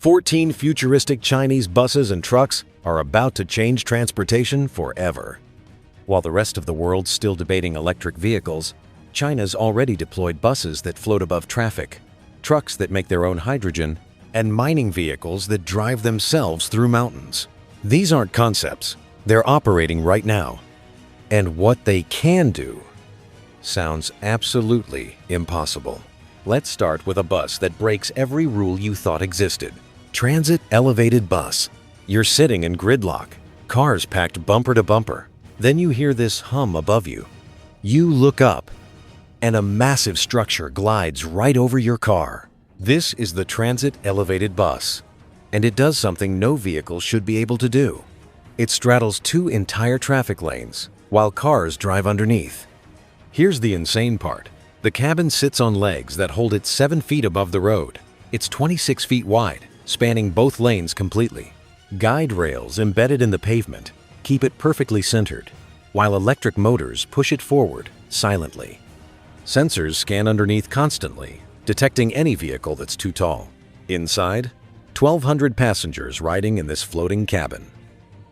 14 futuristic Chinese buses and trucks are about to change transportation forever. While the rest of the world's still debating electric vehicles, China's already deployed buses that float above traffic, trucks that make their own hydrogen, and mining vehicles that drive themselves through mountains. These aren't concepts, they're operating right now. And what they can do sounds absolutely impossible. Let's start with a bus that breaks every rule you thought existed. Transit elevated bus. You're sitting in gridlock, cars packed bumper to bumper. Then you hear this hum above you. You look up, and a massive structure glides right over your car. This is the transit elevated bus, and it does something no vehicle should be able to do. It straddles 2 entire traffic lanes, while cars drive underneath. Here's the insane part. The cabin sits on legs that hold it 7 feet above the road. It's 26 feet wide, spanning both lanes completely. Guide rails embedded in the pavement keep it perfectly centered, while electric motors push it forward silently. Sensors scan underneath constantly, detecting any vehicle that's too tall. Inside, 1,200 passengers riding in this floating cabin.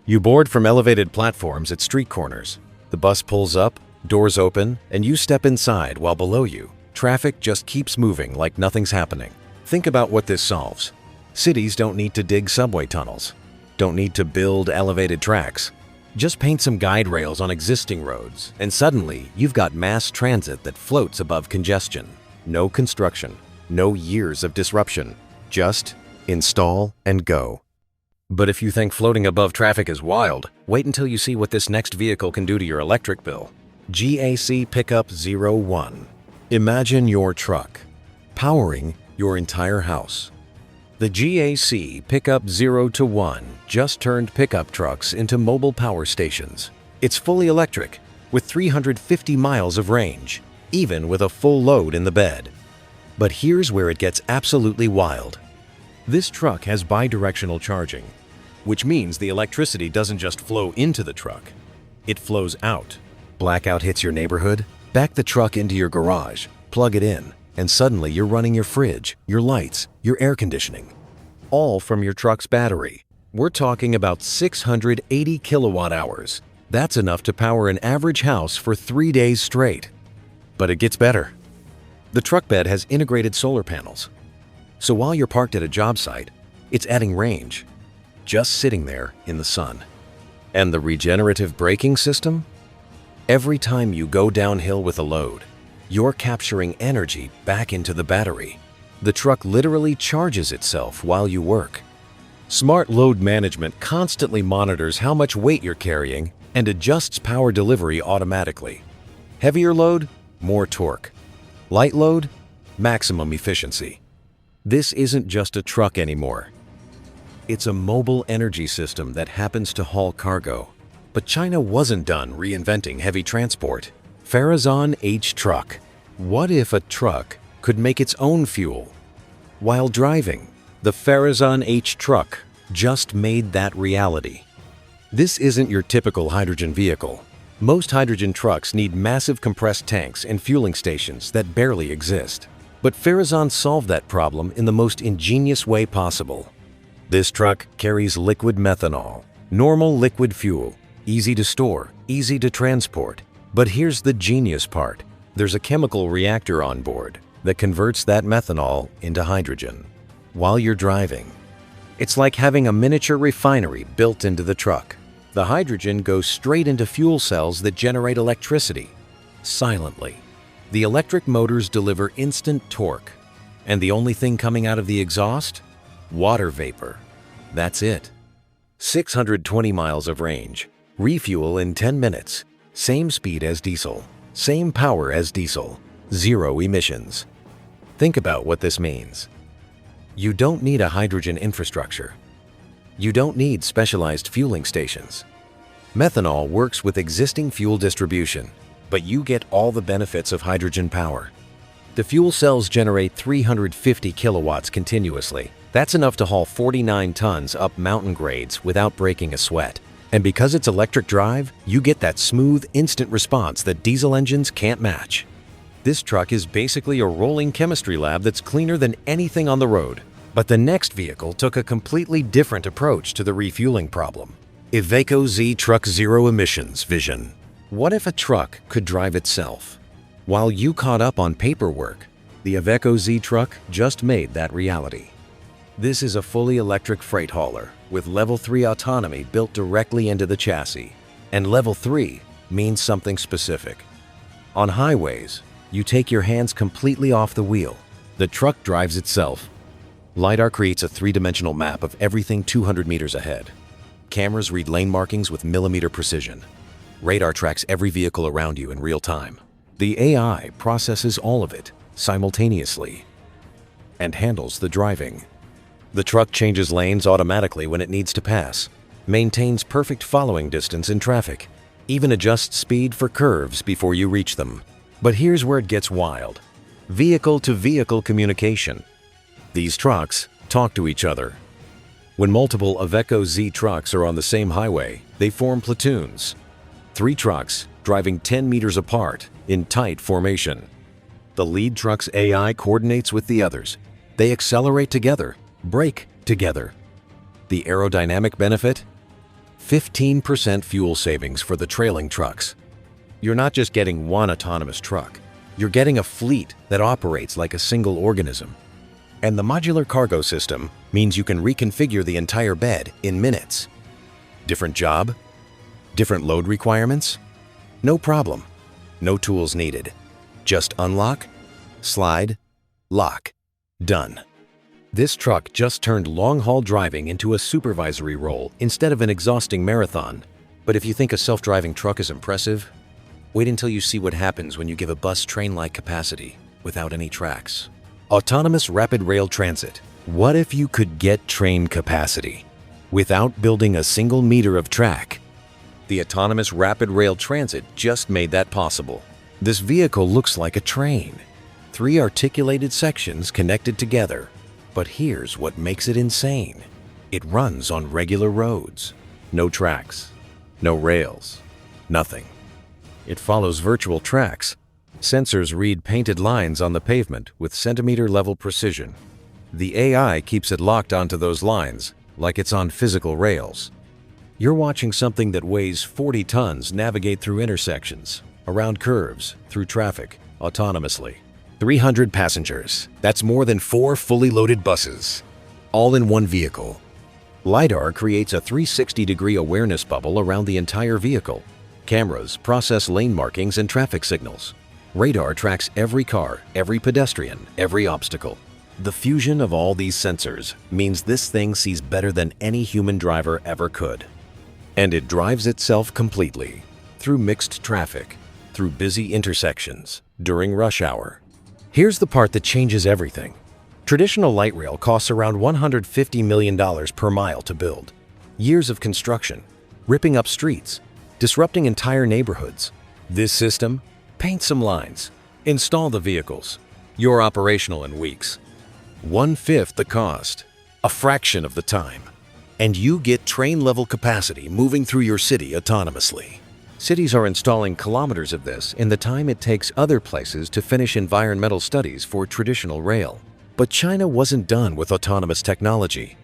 You board from elevated platforms at street corners. The bus pulls up, doors open, and you step inside while below you, traffic just keeps moving like nothing's happening. Think about what this solves. Cities don't need to dig subway tunnels, don't need to build elevated tracks. Just paint some guide rails on existing roads, and suddenly you've got mass transit that floats above congestion. No construction, no years of disruption, just install and go. But if you think floating above traffic is wild, wait until you see what this next vehicle can do to your electric bill. GAC Pickup 01. Imagine your truck powering your entire house. The GAC Pickup 0 to 1 just turned pickup trucks into mobile power stations. It's fully electric, with 350 miles of range, even with a full load in the bed. But here's where it gets absolutely wild. This truck has bidirectional charging, which means the electricity doesn't just flow into the truck, it flows out. Blackout hits your neighborhood, back the truck into your garage, plug it in, and suddenly you're running your fridge, your lights, your air conditioning, all from your truck's battery. We're talking about 680 kilowatt hours. That's enough to power an average house for 3 days straight. But it gets better. The truck bed has integrated solar panels. So while you're parked at a job site, it's adding range, just sitting there in the sun. And the regenerative braking system? Every time you go downhill with a load, you're capturing energy back into the battery. The truck literally charges itself while you work. Smart load management constantly monitors how much weight you're carrying and adjusts power delivery automatically. Heavier load, more torque. Light load, maximum efficiency. This isn't just a truck anymore. It's a mobile energy system that happens to haul cargo. But China wasn't done reinventing heavy transport. Farazan H truck. What if a truck could make its own fuel? While driving, the Farazan H truck just made that reality. This isn't your typical hydrogen vehicle. Most hydrogen trucks need massive compressed tanks and fueling stations that barely exist. But Farazan solved that problem in the most ingenious way possible. This truck carries liquid methanol, normal liquid fuel, easy to store, easy to transport. But here's the genius part. There's a chemical reactor on board that converts that methanol into hydrogen while you're driving. It's like having a miniature refinery built into the truck. The hydrogen goes straight into fuel cells that generate electricity silently. The electric motors deliver instant torque, and the only thing coming out of the exhaust? Water vapor. That's it. 620 miles of range. Refuel in 10 minutes. Same speed as diesel. Same power as diesel. 0 emissions. Think about what this means. You don't need a hydrogen infrastructure. You don't need specialized fueling stations. Methanol works with existing fuel distribution, but you get all the benefits of hydrogen power. The fuel cells generate 350 kilowatts continuously. That's enough to haul 49 tons up mountain grades without breaking a sweat. And because it's electric drive, you get that smooth, instant response that diesel engines can't match. This truck is basically a rolling chemistry lab that's cleaner than anything on the road. But the next vehicle took a completely different approach to the refueling problem. Iveco Z Truck Zero Emissions Vision. What if a truck could drive itself? While you caught up on paperwork, the Iveco Z Truck just made that reality. This is a fully electric freight hauler with Level 3 autonomy built directly into the chassis. And Level 3 means something specific. On highways, you take your hands completely off the wheel. The truck drives itself. LiDAR creates a three-dimensional map of everything 200 meters ahead. Cameras read lane markings with millimeter precision. Radar tracks every vehicle around you in real time. The AI processes all of it simultaneously and handles the driving. The truck changes lanes automatically when it needs to pass, maintains perfect following distance in traffic, even adjusts speed for curves before you reach them. But here's where it gets wild. Vehicle-to-vehicle communication. These trucks talk to each other. When multiple Iveco Z trucks are on the same highway, they form platoons. 3 trucks driving 10 meters apart in tight formation. The lead truck's AI coordinates with the others. They accelerate together, brake together. The aerodynamic benefit? 15% fuel savings for the trailing trucks. You're not just getting one autonomous truck. You're getting a fleet that operates like a single organism. And the modular cargo system means you can reconfigure the entire bed in minutes. Different job? Different load requirements? No problem. No tools needed. Just unlock, slide, lock. Done. This truck just turned long-haul driving into a supervisory role instead of an exhausting marathon. But if you think a self-driving truck is impressive, wait until you see what happens when you give a bus train-like capacity without any tracks. Autonomous rapid rail transit. What if you could get train capacity without building a single meter of track? The autonomous rapid rail transit just made that possible. This vehicle looks like a train. 3 articulated sections connected together. But here's what makes it insane. It runs on regular roads. No tracks, no rails, nothing. It follows virtual tracks. Sensors read painted lines on the pavement with centimeter-level precision. The AI keeps it locked onto those lines, like it's on physical rails. You're watching something that weighs 40 tons navigate through intersections, around curves, through traffic, autonomously. 300 passengers. That's more than 4 fully loaded buses, all in one vehicle. LiDAR creates a 360-degree awareness bubble around the entire vehicle. Cameras process lane markings and traffic signals. Radar tracks every car, every pedestrian, every obstacle. The fusion of all these sensors means this thing sees better than any human driver ever could. And it drives itself completely, through mixed traffic, through busy intersections, during rush hour. Here's the part that changes everything. Traditional light rail costs around $150 million per mile to build. Years of construction, ripping up streets, disrupting entire neighborhoods. This system? Paint some lines. Install the vehicles. You're operational in weeks. 1/5 the cost. A fraction of the time. And you get train-level capacity moving through your city autonomously. Cities are installing kilometers of this in the time it takes other places to finish environmental studies for traditional rail. But China wasn't done with autonomous technology.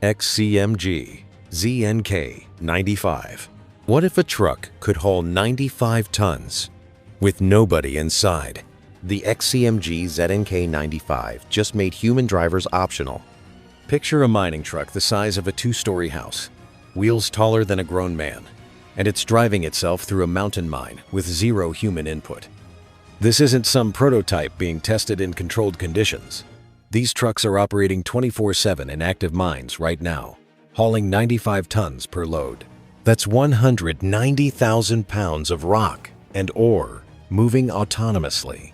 XCMG ZNK 95. What if a truck could haul 95 tons with nobody inside? The XCMG ZNK 95 just made human drivers optional. Picture a mining truck the size of a 2-story house, wheels taller than a grown man, and it's driving itself through a mountain mine with 0 human input. This isn't some prototype being tested in controlled conditions. These trucks are operating 24/7 in active mines right now, hauling 95 tons per load. That's 190,000 pounds of rock and ore moving autonomously.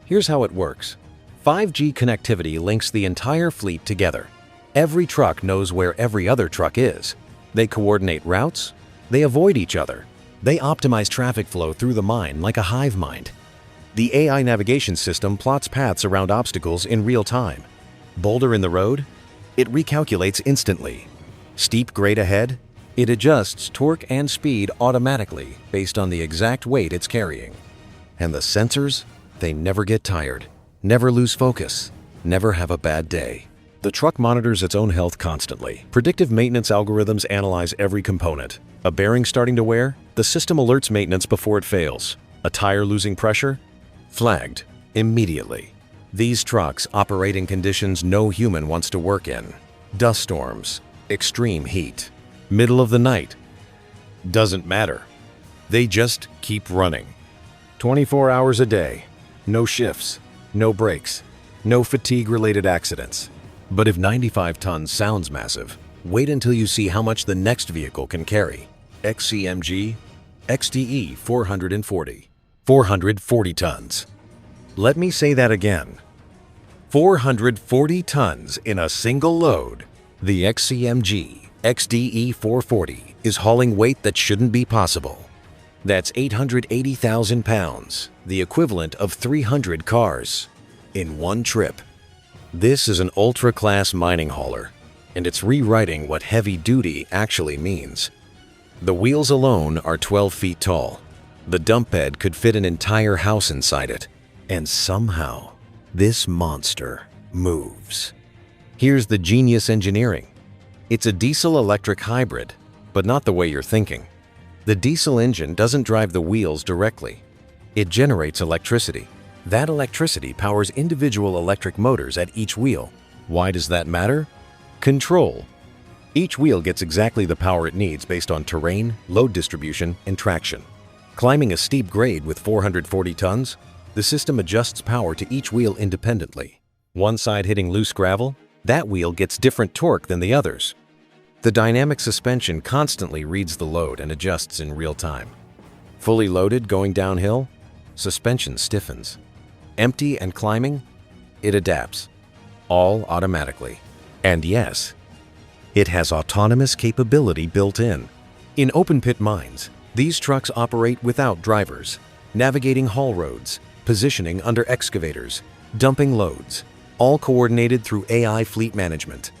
Here's how it works. 5G connectivity links the entire fleet together. Every truck knows where every other truck is. They coordinate routes. They avoid each other. They optimize traffic flow through the mine like a hive mind. The AI navigation system plots paths around obstacles in real time. Boulder in the road? It recalculates instantly. Steep grade ahead? It adjusts torque and speed automatically based on the exact weight it's carrying. And the sensors? They never get tired, never lose focus, never have a bad day. The truck monitors its own health constantly. Predictive maintenance algorithms analyze every component. A bearing starting to wear? The system alerts maintenance before it fails. A tire losing pressure? Flagged immediately. These trucks operate in conditions no human wants to work in. Dust storms, extreme heat, middle of the night. Doesn't matter. They just keep running. 24 hours a day. No shifts, no breaks, no fatigue-related accidents. But if 95 tons sounds massive, wait until you see how much the next vehicle can carry. XCMG XDE 440. 440 tons. Let me say that again. 440 tons in a single load. The XCMG XDE 440 is hauling weight that shouldn't be possible. That's 880,000 pounds, the equivalent of 300 cars, in one trip. This is an ultra-class mining hauler, and it's rewriting what heavy-duty actually means. The wheels alone are 12 feet tall. The dump bed could fit an entire house inside it, and somehow, this monster moves. Here's the genius engineering. It's a diesel-electric hybrid, but not the way you're thinking. The diesel engine doesn't drive the wheels directly. It generates electricity. That electricity powers individual electric motors at each wheel. Why does that matter? Control. Each wheel gets exactly the power it needs based on terrain, load distribution, and traction. Climbing a steep grade with 440 tons, the system adjusts power to each wheel independently. One side hitting loose gravel, that wheel gets different torque than the others. The dynamic suspension constantly reads the load and adjusts in real time. Fully loaded going downhill, suspension stiffens. Empty and climbing, it adapts. All automatically. And yes, it has autonomous capability built in. In open-pit mines, these trucks operate without drivers, navigating haul roads, positioning under excavators, dumping loads, all coordinated through AI fleet management.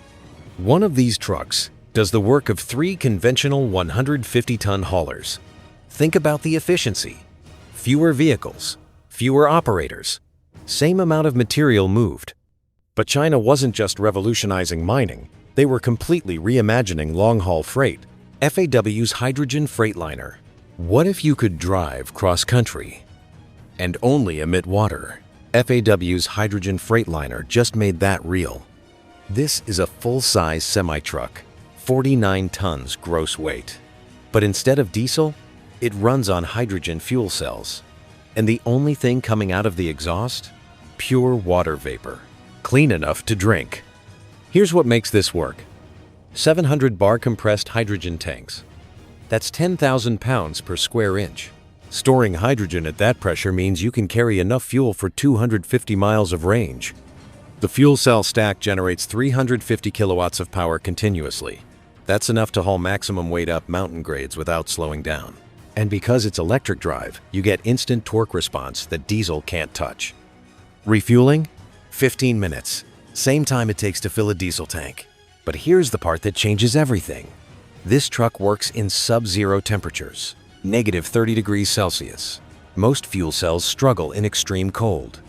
One of these trucks does the work of 3 conventional 150-ton haulers. Think about the efficiency. Fewer vehicles, fewer operators, same amount of material moved. But China wasn't just revolutionizing mining, they were completely reimagining long-haul freight. FAW's hydrogen freightliner. What if you could drive cross-country and only emit water? FAW's hydrogen freightliner just made that real. This is a full-size semi-truck, 49 tons gross weight. But instead of diesel, it runs on hydrogen fuel cells. And the only thing coming out of the exhaust? Pure water vapor, clean enough to drink. Here's what makes this work. 700 bar compressed hydrogen tanks. That's 10,000 pounds per square inch. Storing hydrogen at that pressure means you can carry enough fuel for 250 miles of range. The fuel cell stack generates 350 kilowatts of power continuously. That's enough to haul maximum weight up mountain grades without slowing down. And because it's electric drive, you get instant torque response that diesel can't touch. Refueling? 15 minutes. Same time it takes to fill a diesel tank. But here's the part that changes everything. This truck works in sub-zero temperatures, -30 degrees Celsius. Most fuel cells struggle in extreme cold.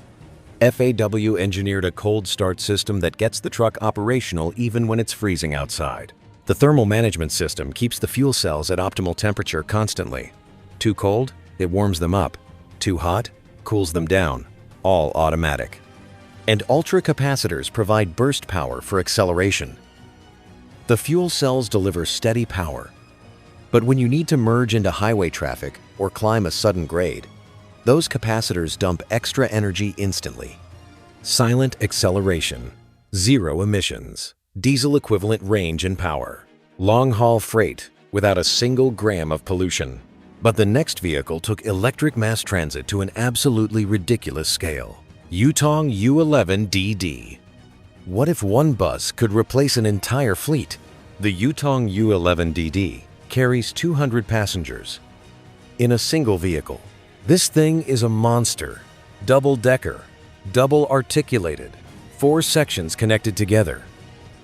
FAW engineered a cold start system that gets the truck operational even when it's freezing outside. The thermal management system keeps the fuel cells at optimal temperature constantly. Too cold? It warms them up. Too hot? Cools them down. All automatic. And ultra-capacitors provide burst power for acceleration. The fuel cells deliver steady power. But when you need to merge into highway traffic or climb a sudden grade, those capacitors dump extra energy instantly. Silent acceleration. Zero emissions. Diesel equivalent range and power. Long-haul freight without a single gram of pollution. But the next vehicle took electric mass transit to an absolutely ridiculous scale. Yutong U11DD. What if one bus could replace an entire fleet? The Yutong U11DD carries 200 passengers in a single vehicle. This thing is a monster. Double-decker, double-articulated, 4 sections connected together.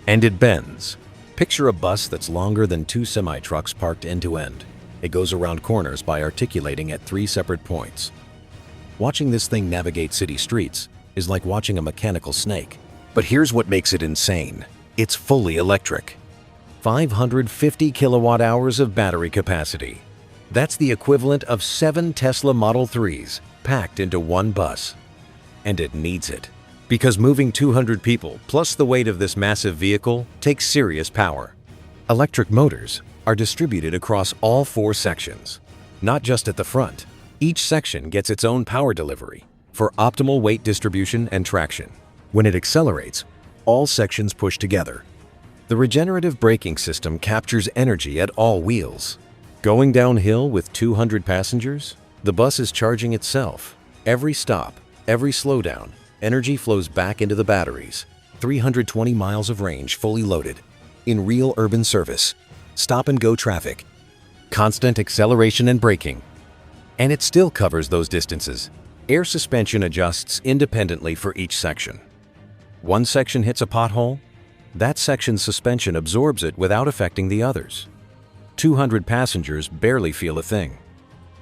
And it bends. Picture a bus that's longer than 2 semi-trucks parked end-to-end. It goes around corners by articulating at 3 separate points. Watching this thing navigate city streets is like watching a mechanical snake. But here's what makes it insane. It's fully electric. 550 kilowatt hours of battery capacity. That's the equivalent of 7 Tesla Model 3s packed into one bus. And it needs it. Because moving 200 people plus the weight of this massive vehicle takes serious power. Electric motors are distributed across all 4 sections, not just at the front. Each section gets its own power delivery for optimal weight distribution and traction. When it accelerates, all sections push together. The regenerative braking system captures energy at all wheels. Going downhill with 200 passengers, the bus is charging itself. Every stop, every slowdown, energy flows back into the batteries. 320 miles of range fully loaded. In real urban service, stop-and-go traffic, constant acceleration and braking. And it still covers those distances. Air suspension adjusts independently for each section. One section hits a pothole, that section's suspension absorbs it without affecting the others. 200 passengers barely feel a thing.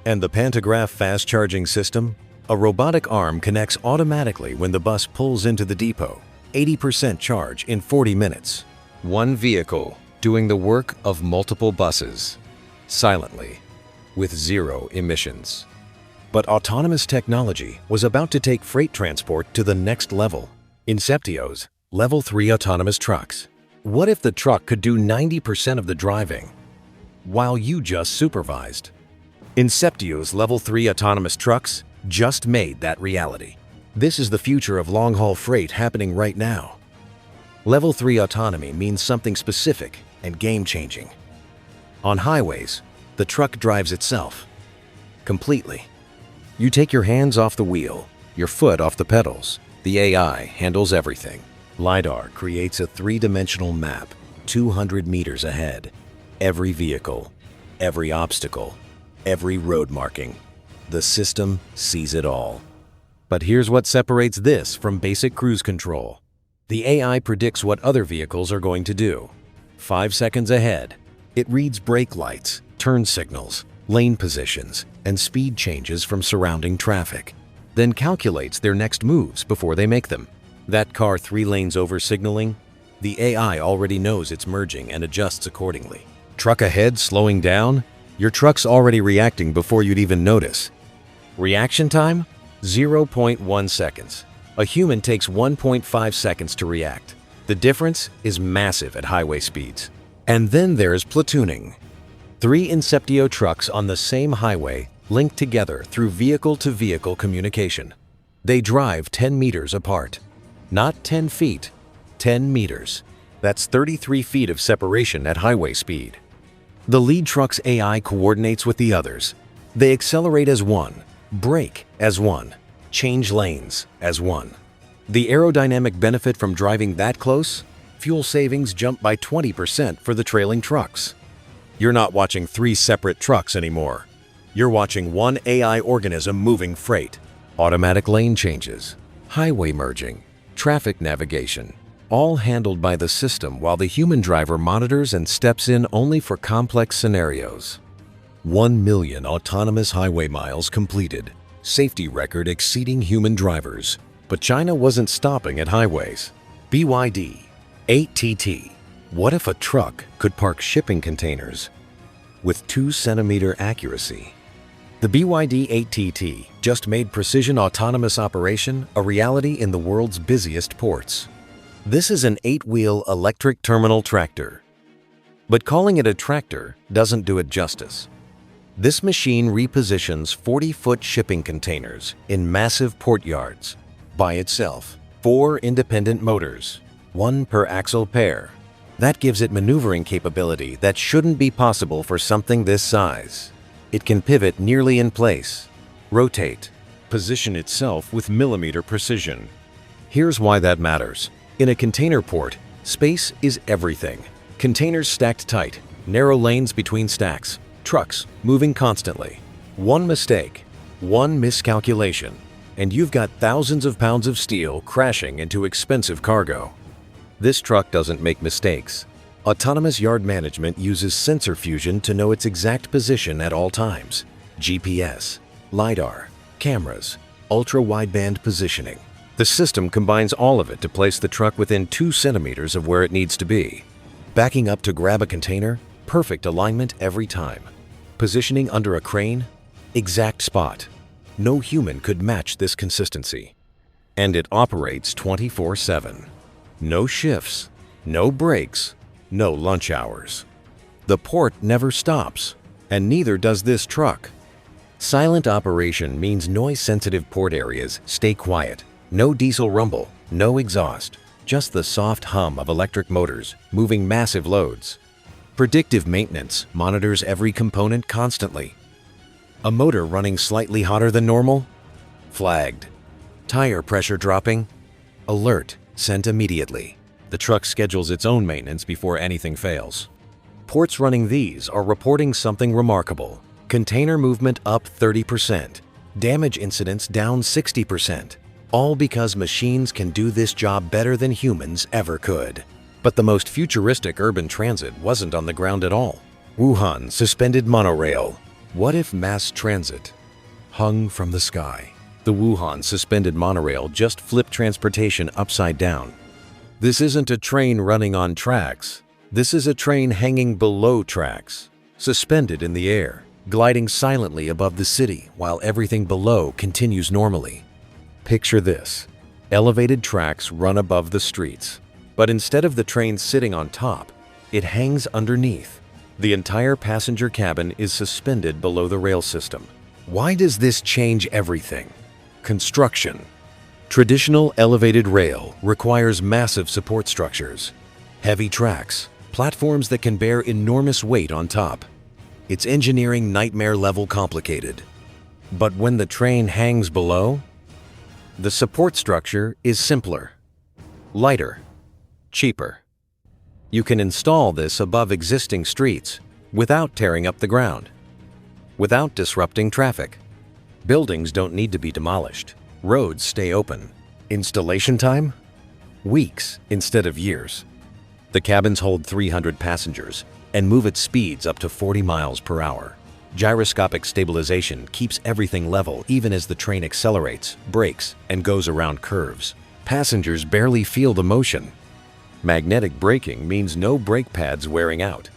And the pantograph fast-charging system? A robotic arm connects automatically when the bus pulls into the depot. 80% charge in 40 minutes. One vehicle doing the work of multiple buses, silently, with 0 emissions. But autonomous technology was about to take freight transport to the next level. Inceptio's Level 3 autonomous trucks. What if the truck could do 90% of the driving, while you just supervised? Inceptio's Level 3 autonomous trucks just made that reality. This is the future of long-haul freight happening right now. Level 3 autonomy means something specific and game-changing. On highways, the truck drives itself, completely. You take your hands off the wheel, your foot off the pedals. The AI handles everything. LiDAR creates a 3-dimensional map 200 meters ahead. Every vehicle, every obstacle, every road marking. The system sees it all. But here's what separates this from basic cruise control. The AI predicts what other vehicles are going to do. 5 seconds ahead, it reads brake lights, turn signals, lane positions, and speed changes from surrounding traffic, then calculates their next moves before they make them. That car 3 lanes over signaling, the AI already knows it's merging and adjusts accordingly. Truck ahead slowing down, your truck's already reacting before you'd even notice. Reaction time? 0.1 seconds. A human takes 1.5 seconds to react. The difference is massive at highway speeds. And then there's platooning. 3 Inceptio trucks on the same highway linked together through vehicle-to-vehicle communication. They drive 10 meters apart. Not 10 feet, 10 meters. That's 33 feet of separation at highway speed. The lead truck's AI coordinates with the others. They accelerate as one, brake as one, change lanes as one. The aerodynamic benefit from driving that close? Fuel savings jump by 20% for the trailing trucks. You're not watching 3 separate trucks anymore. You're watching one AI organism moving freight. Automatic lane changes, highway merging, traffic navigation, all handled by the system while the human driver monitors and steps in only for complex scenarios. 1 million autonomous highway miles completed, safety record exceeding human drivers. But China wasn't stopping at highways. BYD 8TT. What if a truck could park shipping containers with 2-centimeter accuracy? The BYD 8TT just made precision autonomous operation a reality in the world's busiest ports. This is an 8-wheel electric terminal tractor. But calling it a tractor doesn't do it justice. This machine repositions 40-foot shipping containers in massive port yards by itself. 4 independent motors, 1 per axle pair. That gives it maneuvering capability that shouldn't be possible for something this size. It can pivot nearly in place, rotate, position itself with millimeter precision. Here's why that matters. In a container port, space is everything. Containers stacked tight, narrow lanes between stacks, trucks moving constantly. One mistake, one miscalculation, and you've got thousands of pounds of steel crashing into expensive cargo. This truck doesn't make mistakes. Autonomous yard management uses sensor fusion to know its exact position at all times. GPS, LiDAR, cameras, ultra-wideband positioning. The system combines all of it to place the truck within 2 centimeters of where it needs to be. Backing up to grab a container, perfect alignment every time. Positioning under a crane, exact spot. No human could match this consistency. And it operates 24/7. No shifts, no breaks, no lunch hours. The port never stops, and neither does this truck. Silent operation means noise-sensitive port areas stay quiet. No diesel rumble, no exhaust, just the soft hum of electric motors moving massive loads. Predictive maintenance monitors every component constantly. A motor running slightly hotter than normal? Flagged. Tire pressure dropping? Alert, sent immediately. The truck schedules its own maintenance before anything fails. Ports running these are reporting something remarkable. Container movement up 30%. Damage incidents down 60%. All because machines can do this job better than humans ever could. But the most futuristic urban transit wasn't on the ground at all. Wuhan suspended monorail. What if mass transit hung from the sky? The Wuhan suspended monorail just flipped transportation upside down. This isn't a train running on tracks. This is a train hanging below tracks, suspended in the air, gliding silently above the city while everything below continues normally. Picture this. Elevated tracks run above the streets, but instead of the train sitting on top, it hangs underneath. The entire passenger cabin is suspended below the rail system. Why does this change everything? Construction. Traditional elevated rail requires massive support structures, heavy tracks, platforms that can bear enormous weight on top. It's engineering nightmare level complicated. But when the train hangs below, the support structure is simpler, lighter, cheaper. You can install this above existing streets without tearing up the ground, without disrupting traffic. Buildings don't need to be demolished. Roads stay open. Installation time? Weeks instead of years. The cabins hold 300 passengers and move at speeds up to 40 miles per hour. Gyroscopic stabilization keeps everything level even as the train accelerates, brakes, and goes around curves. Passengers barely feel the motion. Magnetic braking means no brake pads wearing out,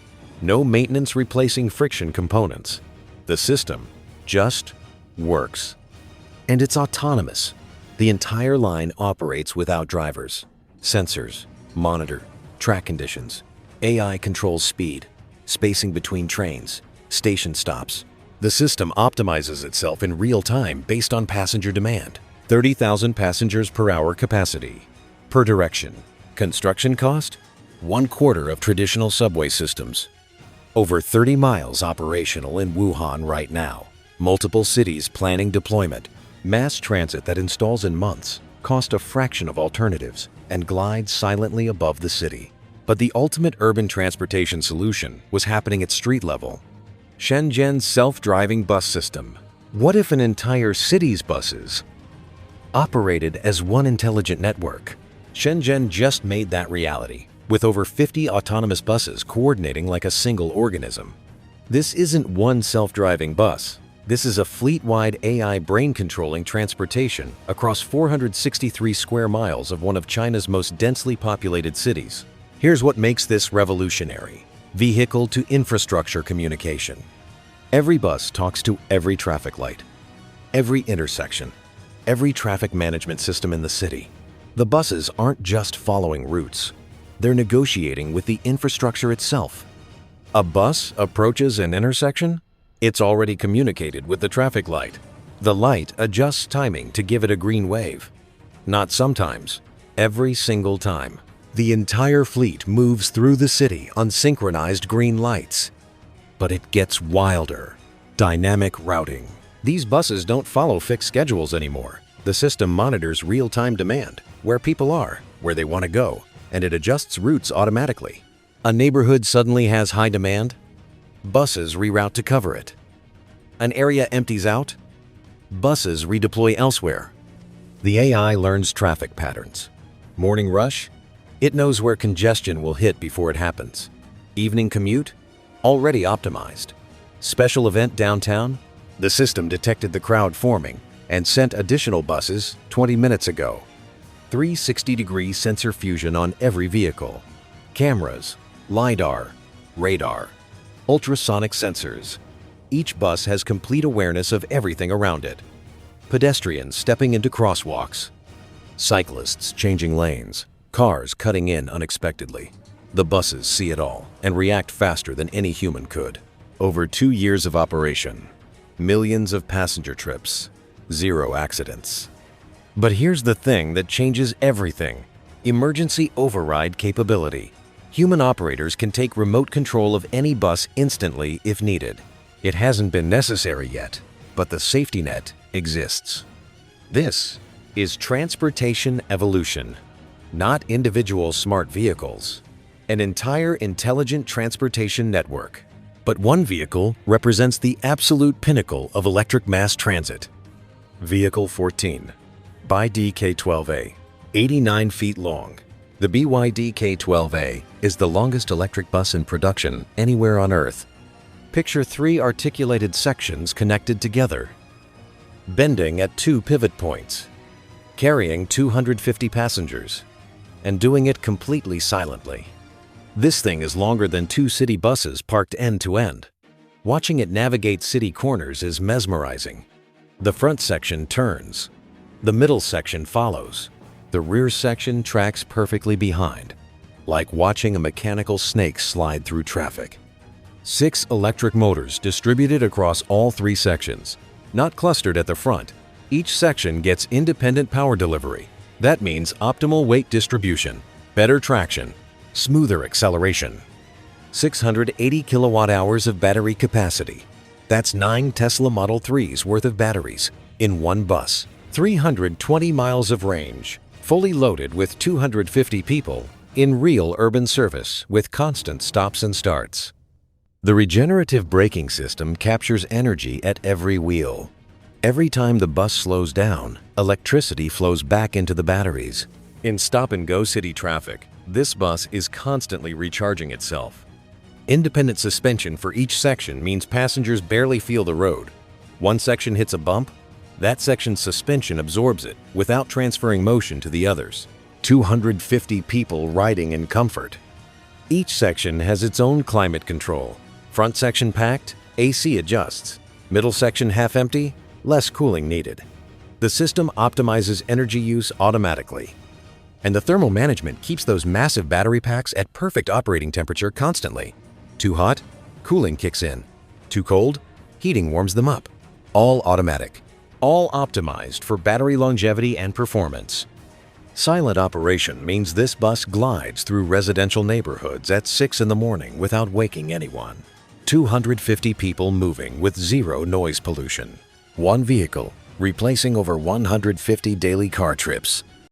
no maintenance replacing friction components. The system just works. And it's autonomous. The entire line operates without drivers. Sensors monitor track conditions. AI controls speed, spacing between trains, station stops. The system optimizes itself in real time based on passenger demand. 30,000 passengers per hour capacity. Per direction. Construction cost? 1/4 of traditional subway systems. Over 30 miles operational in Wuhan right now. Multiple cities planning deployment. Mass transit that installs in months, cost a fraction of alternatives, and glides silently above the city. But the ultimate urban transportation solution was happening at street level. Shenzhen's self-driving bus system. What if an entire city's buses operated as one intelligent network? Shenzhen just made that reality, with over 50 autonomous buses coordinating like a single organism. This isn't one self-driving bus. This is a fleet-wide AI brain-controlling transportation across 463 square miles of one of China's most densely populated cities. Here's what makes this revolutionary. Vehicle-to-infrastructure communication. Every bus talks to every traffic light, every intersection, every traffic management system in the city. The buses aren't just following routes. They're negotiating with the infrastructure itself. A bus approaches an intersection? It's already communicated with the traffic light. The light adjusts timing to give it a green wave. Not sometimes, every single time. The entire fleet moves through the city on synchronized green lights. But it gets wilder. Dynamic routing. These buses don't follow fixed schedules anymore. The system monitors real-time demand, where people are, where they want to go, and it adjusts routes automatically. A neighborhood suddenly has high demand? Buses reroute to cover it. An area empties out? Buses redeploy elsewhere. The AI learns traffic patterns. Morning rush? It knows where congestion will hit before it happens. Evening commute? Already optimized. Special event downtown? The system detected the crowd forming and sent additional buses 20 minutes ago. 360-degree sensor fusion on every vehicle. Cameras, LiDAR, radar, ultrasonic sensors. Each bus has complete awareness of everything around it. Pedestrians stepping into crosswalks. Cyclists changing lanes. Cars cutting in unexpectedly. The buses see it all and react faster than any human could. Over 2 years of operation. Millions of passenger trips. 0 accidents. But here's the thing that changes everything. Emergency override capability. Human operators can take remote control of any bus instantly if needed. It hasn't been necessary yet, but the safety net exists. This is transportation evolution, not individual smart vehicles. An entire intelligent transportation network. But one vehicle represents the absolute pinnacle of electric mass transit. Vehicle 14, BYD K12A, 89 feet long. The BYD K12A is the longest electric bus in production anywhere on Earth. Picture 3 articulated sections connected together, bending at 2 pivot points, carrying 250 passengers, and doing it completely silently. This thing is longer than 2 city buses parked end to end. Watching it navigate city corners is mesmerizing. The front section turns. The middle section follows. The rear section tracks perfectly behind, like watching a mechanical snake slide through traffic. 6 electric motors distributed across all 3 sections, not clustered at the front. Each section gets independent power delivery. That means optimal weight distribution, better traction, smoother acceleration. 680 kilowatt-hours of battery capacity. That's 9 Tesla Model 3s worth of batteries in one bus. 320 miles of range, fully loaded with 250 people, in real urban service with constant stops and starts. The regenerative braking system captures energy at every wheel. Every time the bus slows down, electricity flows back into the batteries. In stop-and-go city traffic, this bus is constantly recharging itself. Independent suspension for each section means passengers barely feel the road. One section hits a bump, that section's suspension absorbs it without transferring motion to the others. 250 people riding in comfort. Each section has its own climate control. Front section packed, AC adjusts. Middle section half empty, less cooling needed. The system optimizes energy use automatically. And the thermal management keeps those massive battery packs at perfect operating temperature constantly. Too hot? Cooling kicks in. Too cold? Heating warms them up. All automatic. All optimized for battery longevity and performance. Silent operation means this bus glides through residential neighborhoods at 6 in the morning without waking anyone. 250 people moving with 0 noise pollution. One vehicle, replacing over 150 daily car trips.